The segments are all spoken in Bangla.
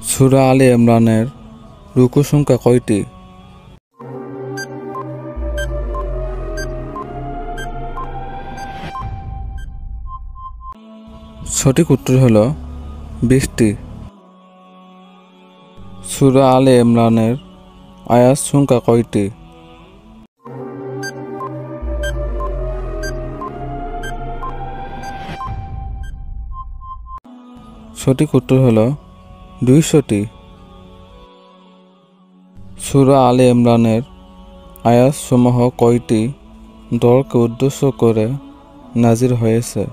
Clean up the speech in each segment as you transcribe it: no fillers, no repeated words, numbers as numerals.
সূরা আলে ইমরানের রুকু সংখ্যা কয়টি? সঠিক উত্তর হলো 20টি। সূরা আলে ইমরানের আয়াত সংখ্যা কয়টি? সঠিক উত্তর হলো 200টি। সূরা আলে ইমরানের আয়াত সমূহ কয়টি দলকে উদ্দেশ্য করে নাজিল হয়েছে?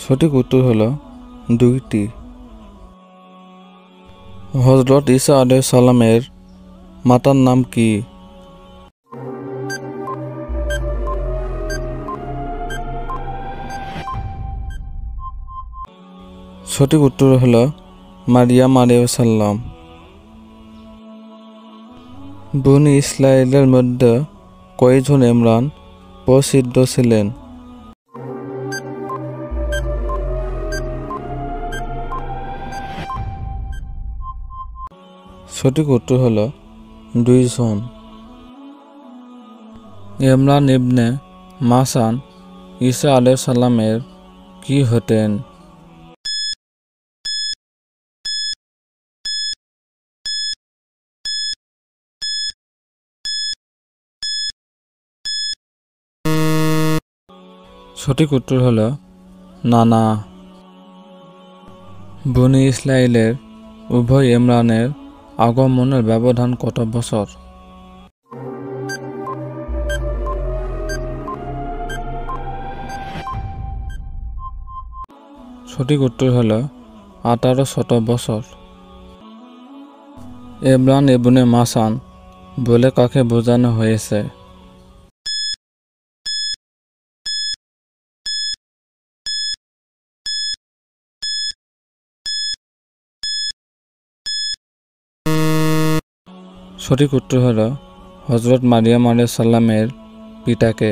সঠিক উত্তর হলো 2টি। হযরত ঈসা আলাইহিস সালামের মাতার নাম কি? সঠিক উত্তর হলো মারিয়াম আলাইহিস সালাম। বনী ইসরাঈলের মধ্যে কয়জন ইমরান প্রসিদ্ধ ছিলেন? সঠিক উত্তর হলো 2 জন। ইমরান ইবনে মাসান ঈসা আলাইহিস সালামের কি হতেন? সঠিক উত্তর হলো নানা। বনী ইসরাঈলের উভয় ইমরানের আগমনের ব্যবধান কত বছর? সঠিক উত্তর হলো 1800 বছর। ইমরান ইবনে মাসান বলে কাকে বোঝানো হয়েছে? সঠিক উত্তর হলো হযরত মারিয়াম আলাইহিস সালামের পিতাকে।